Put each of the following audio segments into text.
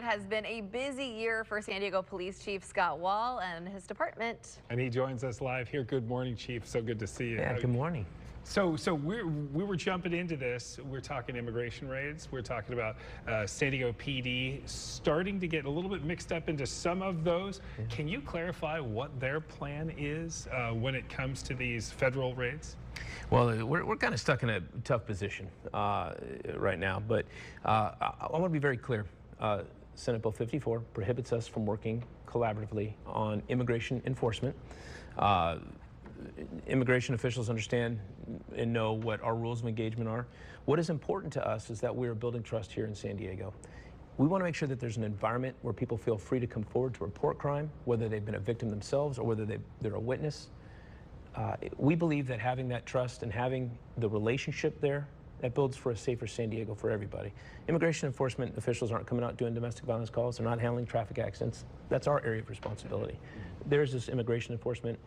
has been a busy year for San Diego Police Chief Scott Wahl and his department. And he joins us live here. Good morning, Chief. So good to see you. Yeah, good morning. So we were jumping into this. We're talking immigration raids. We're talking about San Diego PD starting to get a little bit mixed up into some of those. Yeah. Can you clarify what their plan is when it comes to these federal raids? Well, we're kind of stuck in a tough position right now, but I want to be very clear. Senate Bill 54 prohibits us from working collaboratively on immigration enforcement. Immigration officials understand and know what our rules of engagement are. What is important to us is that we are building trust here in San Diego. We want to make sure that there's an environment where people feel free to come forward to report crime, whether they've been a victim themselves or whether they're a witness. We believe that having that trust and having the relationship there, that builds for a safer San Diego for everybody. Immigration enforcement officials aren't coming out doing domestic violence calls. They're not handling traffic accidents. That's our area of responsibility. There's this immigration enforcement.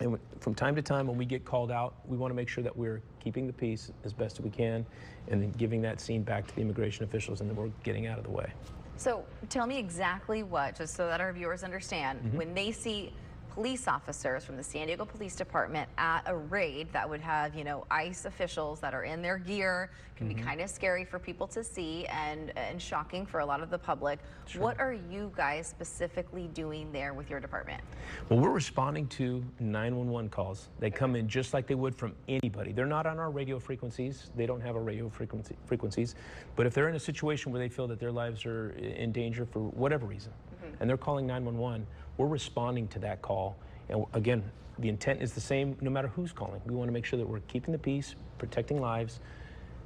And from time to time when we get called out, we want to make sure that we're keeping the peace as best as we can and then giving that scene back to the immigration officials and then we're getting out of the way. So tell me exactly what, just so that our viewers understand, when they see police officers from the San Diego Police Department at a raid that would have, you know, ICE officials that are in their gear, can be kind of scary for people to see and shocking for a lot of the public. Sure. What are you guys specifically doing there with your department? Well, we're responding to 911 calls. They come in just like they would from anybody. They're not on our radio frequencies. They don't have our radio frequencies. But if they're in a situation where they feel that their lives are in danger for whatever reason, and they're calling 911, we're responding to that call. And again, the intent is the same no matter who's calling. We want to make sure that we're keeping the peace, protecting lives,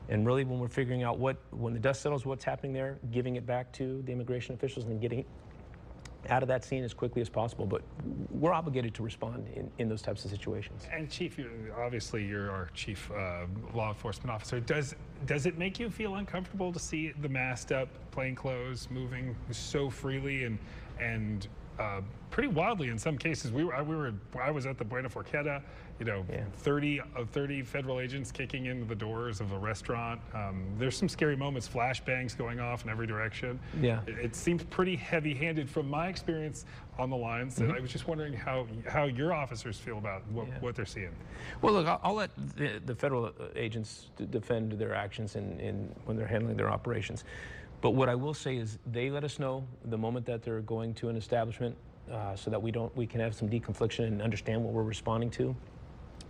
and really when we're figuring out when the dust settles, what's happening there, giving it back to the immigration officials and getting out of that scene as quickly as possible. But we're obligated to respond in those types of situations. And Chief, obviously you're our chief law enforcement officer. Does it make you feel uncomfortable to see the masked up plainclothes moving so freely and pretty wildly in some cases? I was at the Buena Forqueta, you know, yeah. 30 federal agents kicking into the doors of a restaurant. There's some scary moments, flashbangs going off in every direction. Yeah, it seemed pretty heavy-handed from my experience on the lines. And I was just wondering how your officers feel about what they're seeing. Well, look, I'll let the federal agents defend their actions when they're handling their operations. But what I will say is they let us know the moment that they're going to an establishment so that we can have some deconfliction and understand what we're responding to.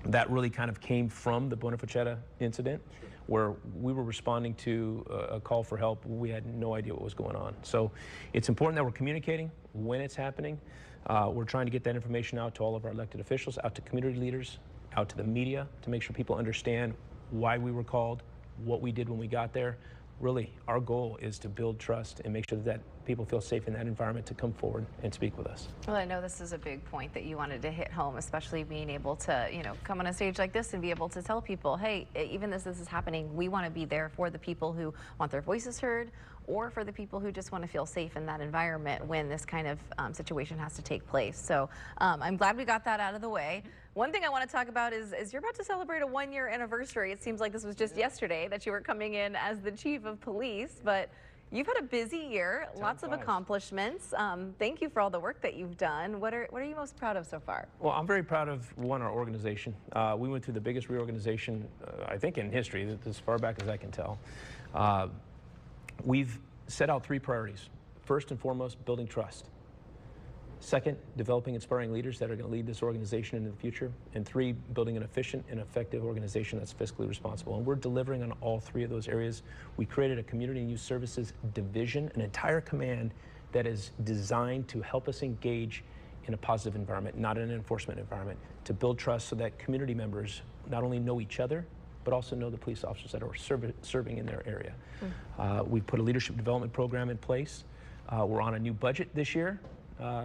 That really kind of came from the Buena Forqueta incident, where we were responding to a call for help. We had no idea what was going on. So it's important that we're communicating when it's happening. We're trying to get that information out to all of our elected officials, out to community leaders, out to the media, to make sure people understand why we were called, what we did when we got there. Really, our goal is to build trust and make sure that people feel safe in that environment to come forward and speak with us. Well, I know this is a big point that you wanted to hit home, especially being able to, you know, come on a stage like this and be able to tell people, hey, even as this is happening, we want to be there for the people who want their voices heard or for the people who just want to feel safe in that environment when this kind of situation has to take place. So I'm glad we got that out of the way. One thing I want to talk about is you're about to celebrate a one-year anniversary. It seems like this was just yesterday that you were coming in as the chief of police, but you've had a busy year, lots of accomplishments. Thank you for all the work that you've done. What are you most proud of so far? Well, I'm very proud of, one, our organization. We went through the biggest reorganization, I think, in history, as far back as I can tell. We've set out 3 priorities. First and foremost, building trust. Second, developing inspiring leaders that are going to lead this organization into the future. And 3, building an efficient and effective organization that's fiscally responsible. And we're delivering on all 3 of those areas. We created a community and youth services division, an entire command that is designed to help us engage in a positive environment, not in an enforcement environment, to build trust so that community members not only know each other, but also know the police officers that are serving in their area. We've put a leadership development program in place. We're on a new budget this year.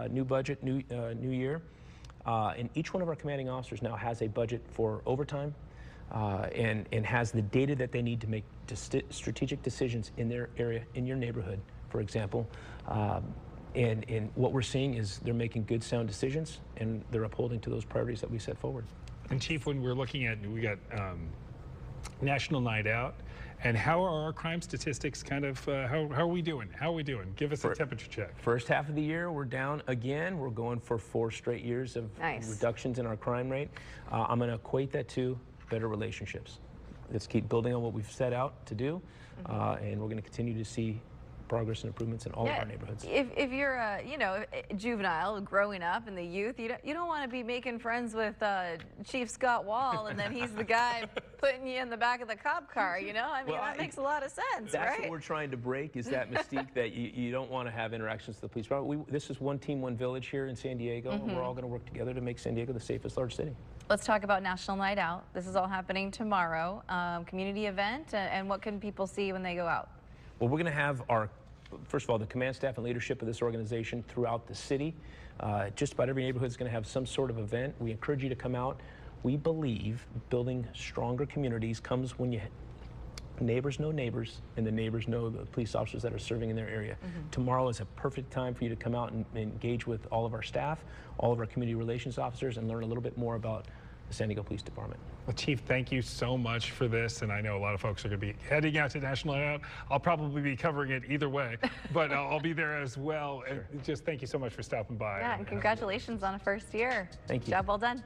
New budget, new year. And each one of our commanding officers now has a budget for overtime and has the data that they need to make strategic decisions in their area, in your neighborhood, for example. And what we're seeing is they're making good, sound decisions, and they're upholding to those priorities that we set forward. And Chief, when we're looking at, we got National Night Out. And how are our crime statistics kind of, how are we doing? How are we doing? Give us a temperature check. First half of the year, we're down again. We're going for 4 straight years of reductions in our crime rate. I'm going to equate that to better relationships. Let's keep building on what we've set out to do, and we're going to continue to see progress and improvements in all of our neighborhoods. If you're a juvenile growing up in the youth, you don't want to be making friends with Chief Scott Wahl, and then he's the guy putting you in the back of the cop car. I mean, that makes a lot of sense, that's right? what we're trying to break, is that mystique that you don't want to have interactions with the police department. This is one team, one village here in San Diego, and we're all going to work together to make San Diego the safest large city. Let's talk about National Night Out. This is all happening tomorrow. Community event, and what can people see when they go out? Well, we're going to have first of all, the command staff and leadership of this organization throughout the city. Just about every neighborhood is going to have some sort of event. We encourage you to come out. We believe building stronger communities comes when neighbors know neighbors, and the neighbors know the police officers that are serving in their area. Tomorrow is a perfect time for you to come out and engage with all of our staff, all of our community relations officers, and learn a little bit more about the San Diego Police Department. Well, Chief, thank you so much for this, and I know a lot of folks are going to be heading out to National Night Out. I'll probably be covering it either way, but I'll be there as well. And just thank you so much for stopping by. Yeah, and congratulations on a first year. Thank you. Job well done.